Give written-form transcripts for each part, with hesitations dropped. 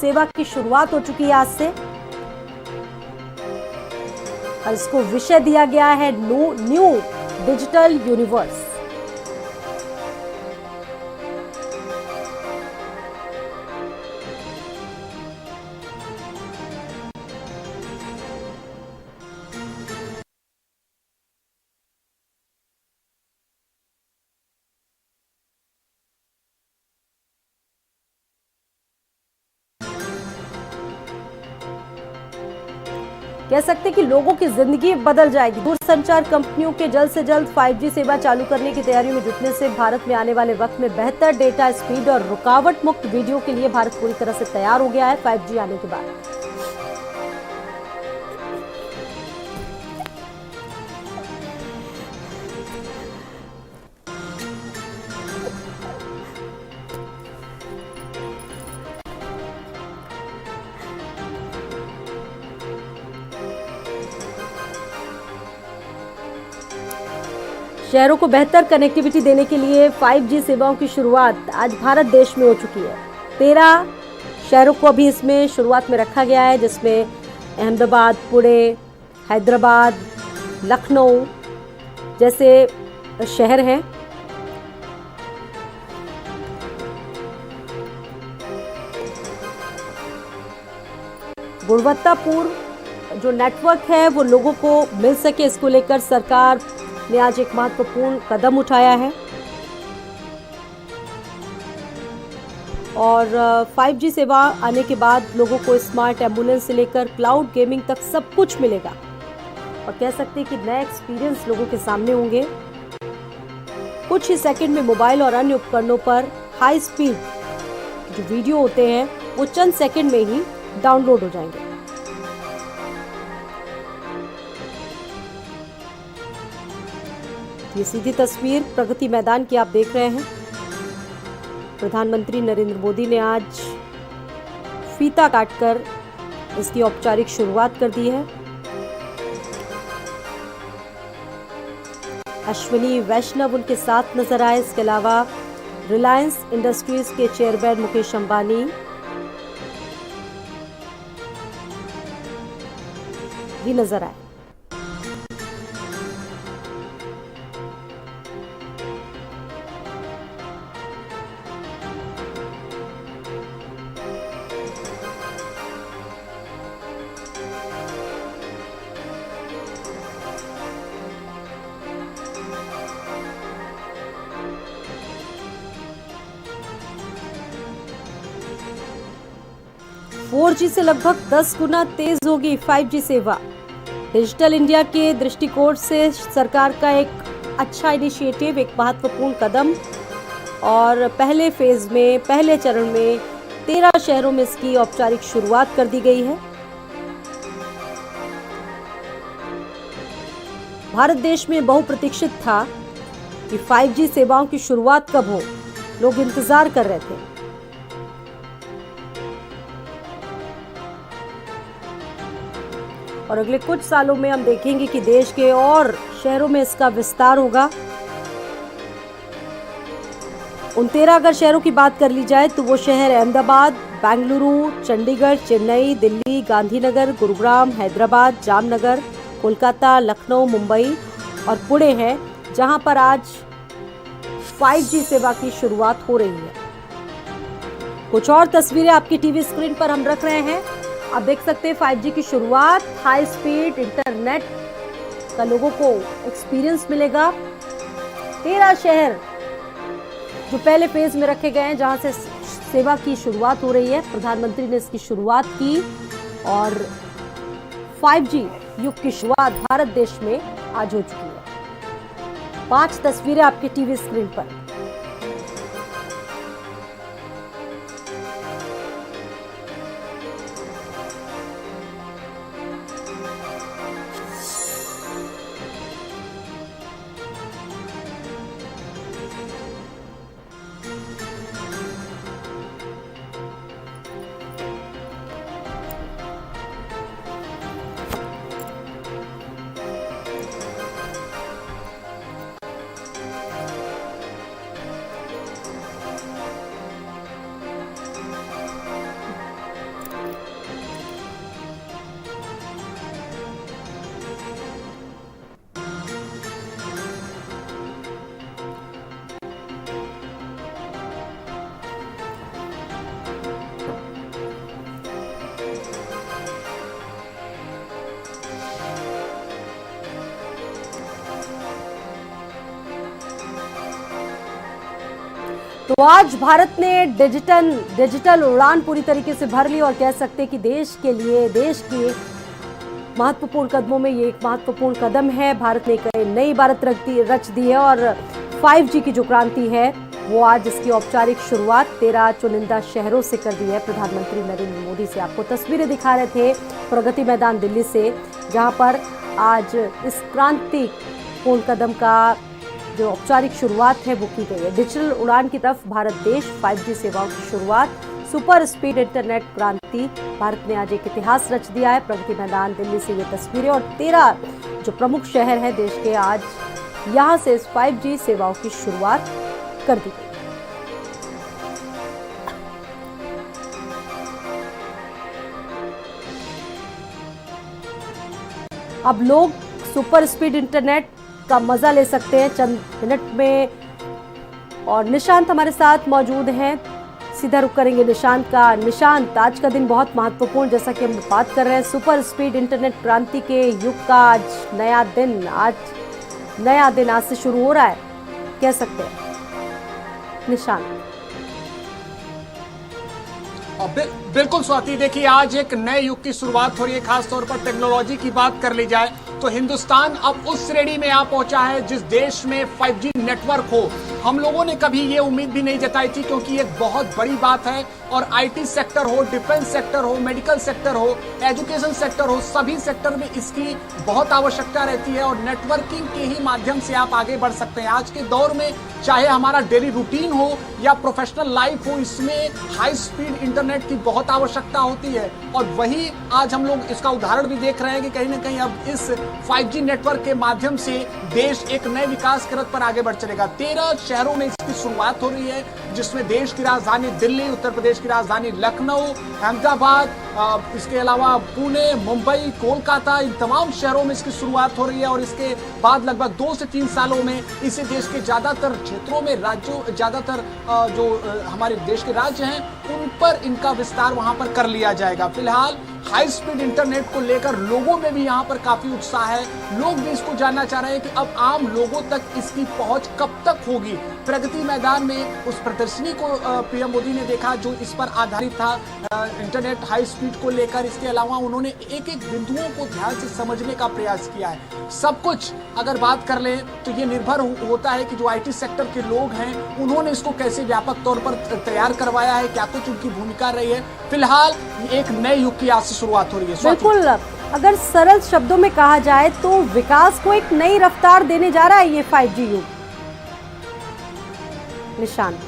सेवा की शुरुआत हो चुकी है आज से और इसको विषय दिया गया है न्यू डिजिटल यूनिवर्स। कह सकते हैं कि लोगों की जिंदगी बदल जाएगी। दूरसंचार कंपनियों के जल्द से जल्द 5G सेवा चालू करने की तैयारियों में जुटने से भारत में आने वाले वक्त में बेहतर डेटा स्पीड और रुकावट मुक्त वीडियो के लिए भारत पूरी तरह से तैयार हो गया है 5G आने के बाद। शहरों को बेहतर कनेक्टिविटी देने के लिए 5G सेवाओं की शुरुआत आज भारत देश में हो चुकी है। 13 शहरों को अभी इसमें शुरुआत में रखा गया है, जिसमें अहमदाबाद, पुणे, हैदराबाद, लखनऊ जैसे शहर हैं। गुणवत्तापूर्ण जो नेटवर्क है वो लोगों को मिल सके, इसको लेकर सरकार ने आज एक महत्वपूर्ण कदम उठाया है और 5G सेवा आने के बाद लोगों को स्मार्ट एम्बुलेंस से लेकर क्लाउड गेमिंग तक सब कुछ मिलेगा और कह सकते हैं कि नए एक्सपीरियंस लोगों के सामने होंगे। कुछ ही सेकंड में मोबाइल और अन्य उपकरणों पर हाई स्पीड जो वीडियो होते हैं वो चंद सेकंड में ही डाउनलोड हो जाएंगे। ये सीधी तस्वीर प्रगति मैदान की आप देख रहे हैं। प्रधानमंत्री नरेंद्र मोदी ने आज फीता काटकर इसकी औपचारिक शुरुआत कर दी है। अश्विनी वैष्णव उनके साथ नजर आए। इसके अलावा रिलायंस इंडस्ट्रीज के चेयरमैन मुकेश अंबानी भी नजर आए। फोर जी से लगभग 10 गुना तेज होगी 5G सेवा। डिजिटल इंडिया के दृष्टिकोण से सरकार का एक अच्छा इनिशिएटिव, एक महत्वपूर्ण कदम और पहले फेज में, पहले चरण में 13 शहरों में इसकी औपचारिक शुरुआत कर दी गई है। भारत देश में बहुप्रतीक्षित था कि 5G सेवाओं की शुरुआत कब हो, लोग इंतजार कर रहे थे। और अगले कुछ सालों में हम देखेंगे कि देश के और शहरों में इसका विस्तार होगा। उन 13 अगर शहरों की बात कर ली जाए तो वो शहर अहमदाबाद, बेंगलुरु, चंडीगढ़, चेन्नई, दिल्ली, गांधीनगर, गुरुग्राम, हैदराबाद, जामनगर, कोलकाता, लखनऊ, मुंबई और पुणे है, जहां पर आज 5G सेवा की शुरुआत हो रही है। कुछ और तस्वीरें आपकी टीवी स्क्रीन पर हम रख रहे हैं। आप देख सकते हैं 5G की शुरुआत, हाई स्पीड इंटरनेट का लोगों को एक्सपीरियंस मिलेगा। 13 शहर जो पहले फेज में रखे गए हैं, जहां से सेवा की शुरुआत हो रही है। प्रधानमंत्री ने इसकी शुरुआत की और 5G युग की शुरुआत भारत देश में आज हो चुकी है। 5 तस्वीरें आपके टीवी स्क्रीन पर। तो आज भारत ने डिजिटल उड़ान पूरी तरीके से भर ली और कह सकते हैं कि देश के महत्वपूर्ण कदमों में ये एक महत्वपूर्ण कदम है। भारत ने एक नई इबारत रच दी है और 5G की जो क्रांति है वो आज इसकी औपचारिक शुरुआत 13 चुनिंदा शहरों से कर दी है। प्रधानमंत्री नरेंद्र मोदी से आपको तस्वीरें दिखा रहे थे प्रगति मैदान दिल्ली से, जहां पर आज इस क्रांतिपूर्ण कदम का जो औपचारिक शुरुआत है वो की गई है। डिजिटल उड़ान की तरफ भारत देश, 5G सेवाओं की शुरुआत, सुपर स्पीड इंटरनेट क्रांति। भारत ने आज एक इतिहास रच दिया है। प्रगति मैदान दिल्ली से ये तस्वीरें और 13 जो प्रमुख शहर हैं देश के, आज यहां से इस 5G सेवाओं की शुरुआत कर दी गई। अब लोग सुपर स्पीड इंटरनेट का मजा ले सकते हैं चंद मिनट में, और निशांत हमारे साथ मौजूद हैं। सीधा रुक करेंगे निशांत का। निशांत, आज का दिन बहुत महत्वपूर्ण, जैसा कि हम बात कर रहे हैं सुपर स्पीड इंटरनेट क्रांति के युग का, आज नया दिन आज से शुरू हो रहा है, कह सकते हैं निशांत। बिल्कुल स्वाति, देखिए आज एक नए युग की शुरुआत हो रही है। खासतौर पर टेक्नोलॉजी की बात कर ली जाए तो हिंदुस्तान अब उस श्रेणी में आ पहुंचा है जिस देश में 5G नेटवर्क हो। हम लोगों ने कभी ये उम्मीद भी नहीं जताई थी, क्योंकि एक बहुत बड़ी बात है और आईटी सेक्टर हो, डिफेंस सेक्टर हो, मेडिकल सेक्टर हो, एजुकेशन सेक्टर हो, सभी सेक्टर में इसकी बहुत आवश्यकता रहती है और नेटवर्किंग के ही माध्यम से आप आगे बढ़ सकते हैं। आज के दौर में चाहे हमारा डेली रूटीन हो या प्रोफेशनल लाइफ हो, इसमें हाई स्पीड इंटरनेट की बहुत आवश्यकता होती है और वही आज हम लोग इसका उदाहरण भी देख रहे हैं कि कहीं ना कहीं अब इस 5G नेटवर्क के माध्यम से देश एक नए विकास के रथ पर आगे बढ़ चलेगा। 13 शहरों में इसकी शुरुआत हो रही है, जिसमें देश की राजधानी दिल्ली, उत्तर प्रदेश की राजधानी लखनऊ, अहमदाबाद, इसके अलावा पुणे, मुंबई, कोलकाता, इन तमाम शहरों में इसकी शुरुआत हो रही है और इसके बाद लगभग 2 से 3 सालों में इसे देश के ज्यादातर क्षेत्रों में, ज्यादातर जो हमारे देश के राज्य हैं उन पर इनका विस्तार वहां पर कर लिया जाएगा। फिलहाल हाई स्पीड इंटरनेट को लेकर लोगों में भी यहाँ पर काफी उत्साह है। लोग भी इसको जानना चाह रहे हैं कि अब आम लोगों तक इसकी पहुंच कब तक होगी। प्रगति मैदान में उस प्रदर्शनी को पीएम मोदी ने देखा जो इस पर आधारित था, इंटरनेट हाई स्पीड को लेकर। इसके अलावा उन्होंने एक एक बिंदुओं को ध्यान से समझने का प्रयास किया है। सब कुछ अगर बात कर ले तो ये निर्भर होता है कि जो आईटी सेक्टर के लोग हैं उन्होंने इसको कैसे व्यापक तौर पर तैयार करवाया है, क्या कुछ उनकी भूमिका रही है। फिलहाल एक नए युग की आज से शुरुआत हो रही है। बिल्कुल, अगर सरल शब्दों में कहा जाए तो विकास को एक नई रफ्तार देने जा रहा है ये 5G युग। निशांत,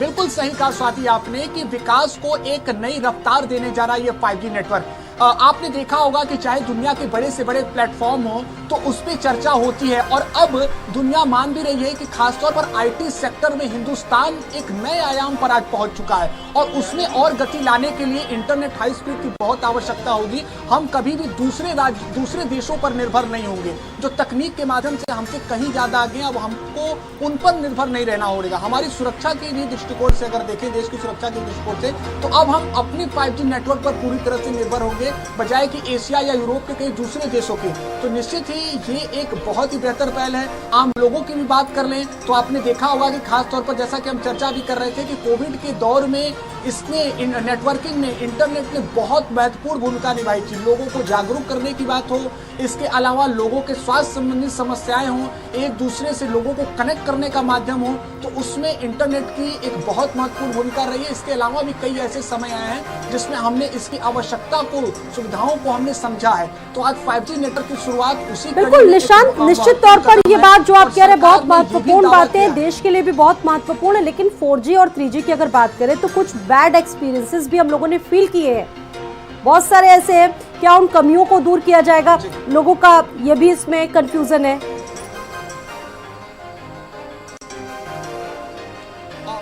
बिल्कुल सही कहा स्वाति आपने कि विकास को एक नई रफ्तार देने जा रहा है ये 5G नेटवर्क। आपने देखा होगा कि चाहे दुनिया के बड़े से बड़े प्लेटफॉर्म हो तो उस पर चर्चा होती है और अब दुनिया मान भी रही है कि खासतौर पर आईटी सेक्टर में हिंदुस्तान एक नए आयाम पर आज पहुंच चुका है और उसमें और गति लाने के लिए इंटरनेट हाई स्पीड की बहुत आवश्यकता होगी। हम कभी भी दूसरे देशों पर निर्भर नहीं होंगे जो तकनीक के माध्यम से हमसे कहीं ज्यादा आगे हैं। अब हमको उन पर निर्भर नहीं रहना होगा। हमारी सुरक्षा के भी दृष्टिकोण से अगर देखें, देश की सुरक्षा के दृष्टिकोण से, तो अब हम अपनी 5G नेटवर्क पर पूरी तरह से निर्भर होंगे बजाय कि एशिया या यूरोप के कई दूसरे देशों के। तो निश्चित ही ये एक बहुत ही बेहतर पहल है। आम लोगों की भी बात कर लें तो आपने देखा होगा कि खास तौर पर जैसा कि हम चर्चा भी कर रहे थे कि कोविड के दौर में इसने नेटवर्किंग ने, इंटरनेट ने बहुत महत्वपूर्ण भूमिका निभाई थी। लोगों को जागरूक करने की बात हो, इसके अलावा लोगों के स्वास्थ्य संबंधित समस्याएं हों, एक दूसरे से लोगों को कनेक्ट करने का माध्यम हो, तो उसमें इंटरनेट की एक बहुत महत्वपूर्ण भूमिका रही है। इसके अलावा भी कई ऐसे समय आए हैं जिसमें हमने इसकी आवश्यकता को, सुविधाओं को हमने समझा है। तो आज 5G नेटवर्क की शुरुआत उसी बिल्कुल निशांत, निश्चित तौर पर ये बात जो आप कह रहे हैं बहुत महत्वपूर्ण बात है, देश के लिए भी बहुत महत्वपूर्ण है। लेकिन 4G और 3G की अगर बात करें तो कुछ बैड एक्सपीरियंसेस भी हम लोगों ने फील किए हैं, बहुत सारे ऐसे हैं। क्या उन कमियों को दूर किया जाएगा? लोगों का ये भी इसमें कंफ्यूजन है।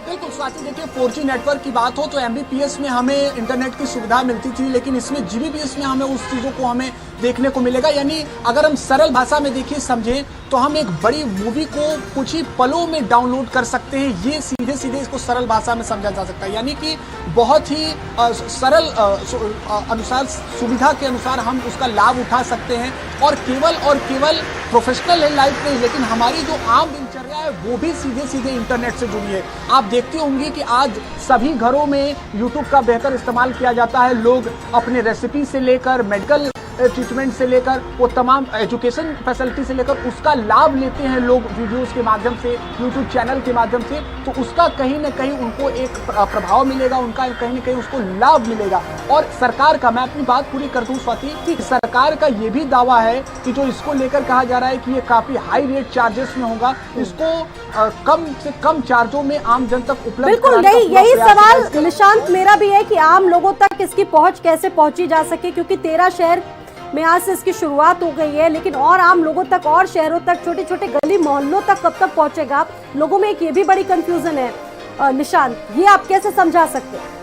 बिल्कुल स्वाति, देखिए 4G नेटवर्क की बात हो तो MBPS में हमें इंटरनेट की सुविधा मिलती थी, लेकिन इसमें GBPS में हमें उस चीज़ों को हमें देखने को मिलेगा। यानी अगर हम सरल भाषा में देखिए, समझें तो हम एक बड़ी मूवी को कुछ ही पलों में डाउनलोड कर सकते हैं। ये सीधे सीधे इसको सरल भाषा में समझा जा सकता है। यानी कि बहुत ही सरल अनुसार, सुविधा के अनुसार हम उसका लाभ उठा सकते हैं और केवल प्रोफेशनल लाइफ में, लेकिन हमारी जो आम दिनचर्या है वो भी सीधे सीधे इंटरनेट से जुड़ी है। आप देखते होंगे कि आज सभी घरों में यूट्यूब का बेहतर इस्तेमाल किया जाता है। लोग अपने रेसिपी से लेकर मेडिकल ट्रीटमेंट से लेकर वो तमाम एजुकेशन फैसिलिटी से लेकर उसका लाभ लेते हैं लोग वीडियोस के माध्यम से, यूट्यूब चैनल के माध्यम से। तो उसका कहीं ना कहीं उनको एक प्रभाव मिलेगा, उनका कहीं ना कहीं उसको लाभ मिलेगा। और सरकार का, मैं अपनी बात पूरी कर दूं स्वाति, कि सरकार का ये भी दावा है कि जो इसको लेकर कहा जा रहा है कि ये काफी हाई रेट चार्जेस में होगा, इसको कम से कम चार्जों में आम जन तक उपलब्ध। बिल्कुल नहीं, यही सवाल निशांत मेरा भी है कि आम लोगों तक इसकी पहुंच कैसे पहुंची जा सके, क्योंकि 13 शहर में आज से इसकी शुरुआत हो गई है, लेकिन और आम लोगों तक और शहरों तक, छोटे छोटे गली मोहल्लों तक कब तक पहुंचेगा? लोगों में एक ये भी बड़ी कंफ्यूजन है निशांत, ये आप कैसे समझा सकते हैं?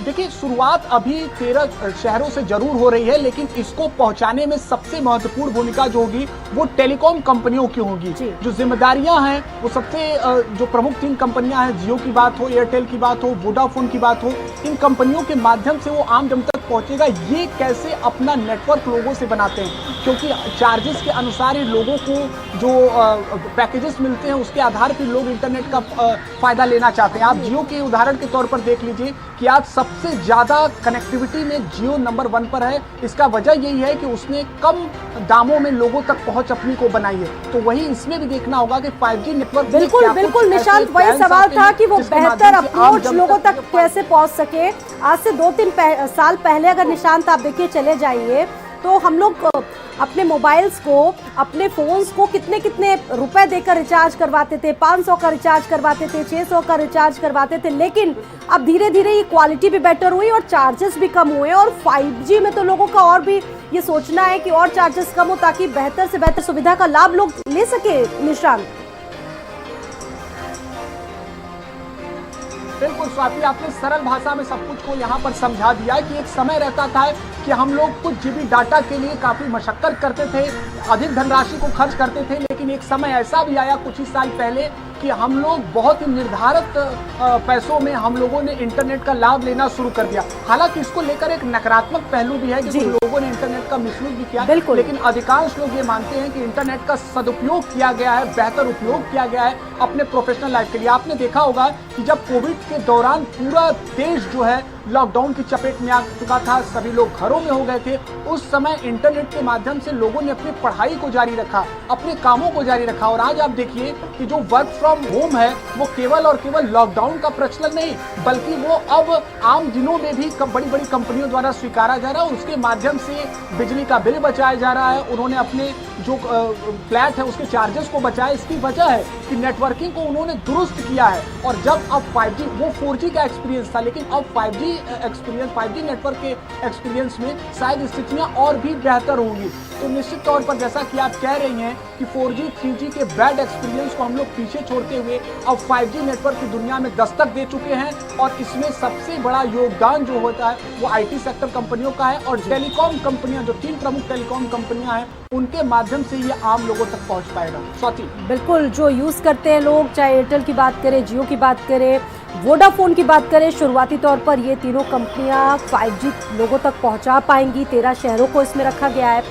देखिए, शुरुआत अभी 13 शहरों से जरूर हो रही है, लेकिन इसको पहुंचाने में सबसे महत्वपूर्ण भूमिका जो होगी वो टेलीकॉम कंपनियों की होगी। जो जिम्मेदारियां हैं वो सबसे जो प्रमुख 3 कंपनियां हैं, जियो की बात हो, एयरटेल की बात हो, वोडाफोन की बात हो, इन कंपनियों के माध्यम से वो आम जन तक पहुंचेगा। ये कैसे अपना नेटवर्क लोगों से बनाते हैं, क्योंकि चार्जेस के अनुसार ही लोगों को जो पैकेजेस मिलते हैं उसके आधार पर लोग इंटरनेट का फायदा लेना चाहते हैं। आप जियो के उदाहरण के तौर पर देख लीजिए कि आज सबसे ज्यादा कनेक्टिविटी में जियो नंबर 1 पर है। इसका वजह यही है कि उसने कम दामों में लोगों तक पहुंच अपनी को बनाई है। तो वही इसमें भी देखना होगा कि 5G नेटवर्क बिल्कुल बिल्कुल निशांत, वही सवाल था कि वो बेहतर अप्रोच लोगों तक कैसे पहुंच सके। आज से 2-3 साल पहले अगर निशांत आप देखिए चले जाइए तो हम लोग अपने मोबाइल्स को, अपने फोन्स को कितने कितने रुपए देकर रिचार्ज करवाते थे। 500 का रिचार्ज करवाते थे, 600 का रिचार्ज करवाते थे, लेकिन अब धीरे धीरे ये क्वालिटी भी बेटर हुई और चार्जेस भी कम हुए। और 5G में तो लोगों का और भी ये सोचना है कि और चार्जेस कम हो ताकि बेहतर से बेहतर सुविधा का लाभ लोग ले सके। निशांत, बिल्कुल स्वाति, आपने सरल भाषा में सब कुछ को यहाँ पर समझा दिया है कि एक समय रहता था कि हम लोग कुछ जीबी डाटा के लिए काफी मशक्कत करते थे, अधिक धनराशि को खर्च करते थे, लेकिन एक समय ऐसा भी आया कुछ ही साल पहले कि हम लोग बहुत ही निर्धारित पैसों में हम लोगों ने इंटरनेट का लाभ लेना शुरू कर दिया। हालांकि इसको लेकर एक नकारात्मक पहलू भी है कि कुछ लोगों ने इंटरनेट का मिसयूज भी किया, लेकिन अधिकांश लोग ये मानते हैं कि इंटरनेट का सदुपयोग किया गया है, बेहतर उपयोग किया गया है अपने प्रोफेशनल लाइफ के लिए। आपने देखा होगा कि जब कोविड के दौरान पूरा देश जो है लॉकडाउन की चपेट में आ चुका था, सभी लोग घरों में हो गए थे, उस समय इंटरनेट के माध्यम से लोगों ने अपनी पढ़ाई को जारी रखा, अपने कामों को जारी रखा। और आज आप देखिए कि जो वर्क फ्रॉम होम है वो केवल और केवल लॉकडाउन का प्रचलन नहीं, बल्कि वो अब आम दिनों में भी बड़ी बड़ी कंपनियों द्वारा स्वीकारा जा रहा है। उसके माध्यम से बिजली का बिल बचाया जा रहा है, उन्होंने अपने जो फ्लैट है उसके चार्जेस को बचाया। इसकी वजह है कि नेटवर्किंग को उन्होंने दुरुस्त किया है। और जब अब 5G, वो 4G का एक्सपीरियंस था, लेकिन अब 5G एक्सपीरियंस, 5G नेटवर्क के एक्सपीरियंस में शायद स्थितियां और भी बेहतर होंगी। तो निश्चित तौर पर जैसा कि आप कह रही हैं कि 4G 3G के बैड एक्सपीरियंस को हम लोग पीछे छोड़ते हुए अब 5G नेटवर्क की दुनिया में दस्तक दे चुके हैं। और इसमें सबसे बड़ा योगदान जो होता है वो IT सेक्टर कंपनियों का है, और टेलीकॉम कंपनियां, जो 3 प्रमुख टेलीकॉम कंपनियां हैं, उनके माध्यम से ये आम लोगों तक पहुंच पाएगा। स्वाति, बिल्कुल, जो यूज करते हैं लोग, चाहे एयरटेल की बात करें, जियो की बात करें, वोडाफोन की बात करें, शुरुआती तौर पर ये तीनों कंपनियां 5G लोगों तक पहुंचा पाएंगी। 13 शहरों को इसमें रखा गया है।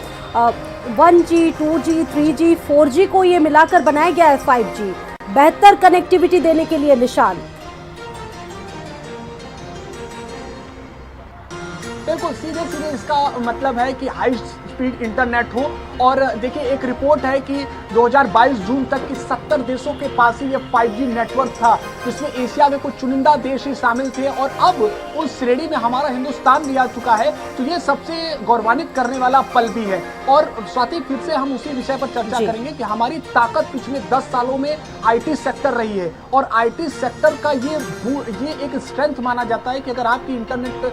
1G, 2G, 3G, 4G को ये मिलाकर बनाया गया है 5G, बेहतर कनेक्टिविटी देने के लिए। निशान, बिल्कुल सीधे सीधे इसका मतलब है कि हाई स्पीड इंटरनेट हो। और देखिए, एक रिपोर्ट है कि 2022 जून तक की 70 देशों के पास ही ये 5G नेटवर्क था, जिसमें एशिया के कुछ चुनिंदा देश ही शामिल थे। और अब उस श्रेणी में हमारा हिंदुस्तान भी आ चुका है, तो ये सबसे गौरवान्वित करने वाला पल भी है। और स्वाति, फिर से हम उसी विषय पर चर्चा करेंगे कि हमारी ताकत पिछले 10 सालों में IT सेक्टर रही है। और IT सेक्टर का ये एक स्ट्रेंथ माना जाता है कि अगर आपकी इंटरनेट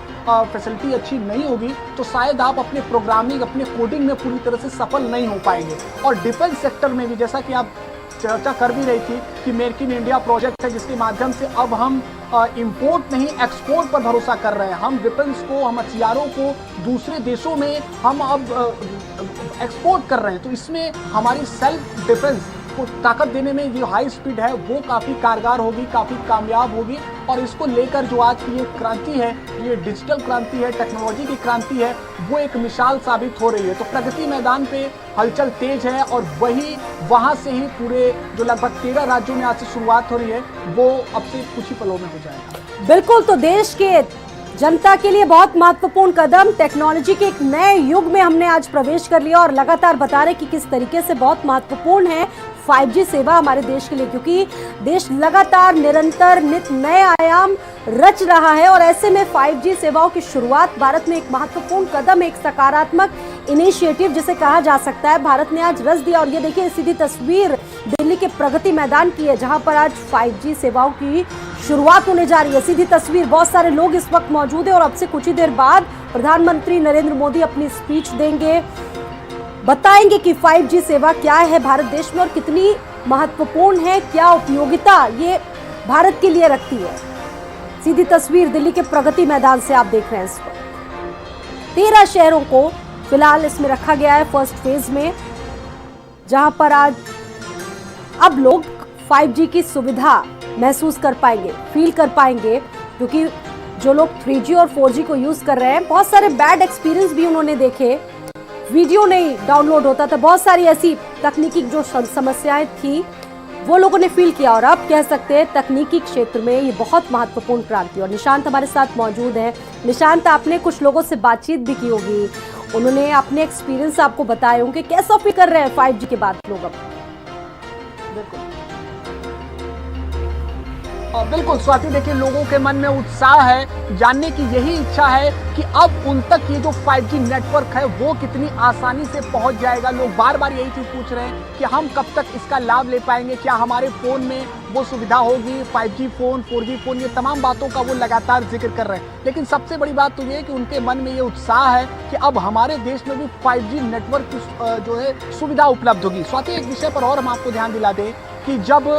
फैसिलिटी अच्छी नहीं होगी तो शायद आप अपने प्रोग्रामिंग, अपने कोडिंग में पूरी तरह से सफल नहीं हो पाएंगे। और डिफेंस सेक्टर में भी, जैसा कि आप चर्चा कर भी रही थी कि मेक इन इंडिया प्रोजेक्ट है, जिसके माध्यम से अब हम इंपोर्ट नहीं एक्सपोर्ट पर भरोसा कर रहे हैं। हम डिफेंस को, हम हथियारों को दूसरे देशों में हम अब एक्सपोर्ट कर रहे हैं। तो इसमें हमारी सेल्फ डिफेंस को ताकत देने में जो हाई स्पीड है वो काफ़ी कारगर होगी, काफ़ी कामयाब होगी। और इसको लेकर जो आज की ये क्रांति है, ये डिजिटल क्रांति है, टेक्नोलॉजी की क्रांति है, वो एक मिसाल साबित हो रही है। तो प्रगति मैदान पे हलचल तेज है और वहाँ से ही पूरे जो लगभग 13 राज्यों में आज से शुरुआत हो रही है, वो अब से कुछ ही पलों में हो जाएगा। बिल्कुल, तो देश के जनता के लिए बहुत महत्वपूर्ण कदम, टेक्नोलॉजी के एक नए युग में हमने आज प्रवेश कर लिया और लगातार बता रहे कि किस तरीके से बहुत महत्वपूर्ण है 5G सेवा हमारे देश के लिए, क्योंकि देश लगातार निरंतर नित नए आयाम रच रहा है और ऐसे में 5G सेवाओं की शुरुआत भारत में एक महत्वपूर्ण कदम, एक सकारात्मक इनिशिएटिव जिसे कहा जा सकता है, भारत ने आज रच दिया। और ये देखिए सीधी तस्वीर दिल्ली के प्रगति मैदान की है, जहां पर आज 5G सेवाओं की शुरुआत होने जा रही है। सीधी तस्वीर, बहुत सारे लोग इस वक्त मौजूद हैं और अब से कुछ ही देर बाद प्रधानमंत्री नरेंद्र मोदी अपनी स्पीच देंगे, बताएंगे कि 5G सेवा क्या है भारत देश में और कितनी महत्वपूर्ण है, क्या उपयोगिता ये भारत के लिए रखती है। सीधी तस्वीर दिल्ली के प्रगति मैदान से आप देख रहे हैं। इस वक्त 13 शहरों को फिलहाल इसमें रखा गया है फर्स्ट फेज में, जहां पर आज अब लोग 5G की सुविधा महसूस कर पाएंगे, फील कर पाएंगे, क्योंकि जो लोग 3G और 4G को यूज कर रहे हैं, बहुत सारे बैड एक्सपीरियंस भी उन्होंने देखे, वीडियो नहीं डाउनलोड होता था, बहुत सारी ऐसी तकनीकी जो समस्याएं थी वो लोगों ने फील किया। और अब कह सकते हैं तकनीकी क्षेत्र में ये बहुत महत्वपूर्ण क्रांति। और निशांत हमारे साथ मौजूद है। निशांत, आपने कुछ लोगों से बातचीत भी की होगी, उन्होंने अपने एक्सपीरियंस आपको बताए होंगे, कैसा फील कर रहे हैं 5G के बाद लोग अब? बिल्कुल स्वाति, देखिए लोगों के मन में उत्साह है, जानने की यही इच्छा है कि अब उन तक ये जो 5G नेटवर्क है वो कितनी आसानी से पहुंच जाएगा। लोग बार बार यही चीज पूछ रहे हैं कि हम कब तक इसका लाभ ले पाएंगे, क्या हमारे फोन में वो सुविधा होगी, 5G फोन, 4G फोन, ये तमाम बातों का वो लगातार जिक्र कर रहे हैं। लेकिन सबसे बड़ी बात तो ये है कि उनके मन में ये उत्साह है कि अब हमारे देश में भी 5G नेटवर्क की जो है सुविधा उपलब्ध होगी। स्वाति, एक विषय पर और हम आपको ध्यान दिला दें कि जब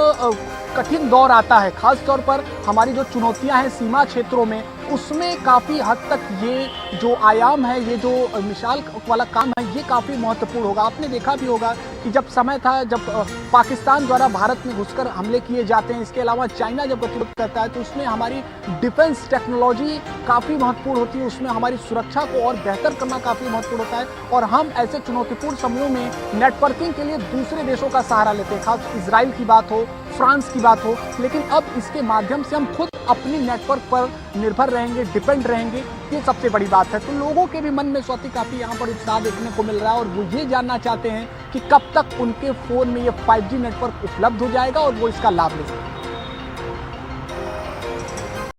कठिन दौर आता है, खास तौर पर हमारी जो चुनौतियां हैं सीमा क्षेत्रों में, उसमें काफ़ी हद तक ये जो आयाम है, ये जो मिसाल वाला काम है, ये काफ़ी महत्वपूर्ण होगा। आपने देखा भी होगा कि जब समय था, जब पाकिस्तान द्वारा भारत में घुसकर हमले किए जाते हैं, इसके अलावा चाइना जब गतिरोध करता है, तो उसमें हमारी डिफेंस टेक्नोलॉजी काफ़ी महत्वपूर्ण होती है, उसमें हमारी सुरक्षा को और बेहतर करना काफ़ी महत्वपूर्ण होता है। और हम ऐसे चुनौतीपूर्ण समयों में नेटवर्किंग के लिए दूसरे देशों का सहारा लेते हैं, खास इजराइल की बात हो, फ्रांस की बात हो। लेकिन अब इसके माध्यम से हम खुद अपनी नेटवर्क पर निर्भर रहेंगे, डिपेंड रहेंगे, ये सबसे बड़ी बात है। तो लोगों के भी मन में स्वाति काफ़ी यहाँ पर उत्साह देखने को मिल रहा है और वो ये जानना चाहते हैं कि कब तक उनके फ़ोन में ये 5G नेटवर्क उपलब्ध हो जाएगा और वो इसका लाभ ले सकें।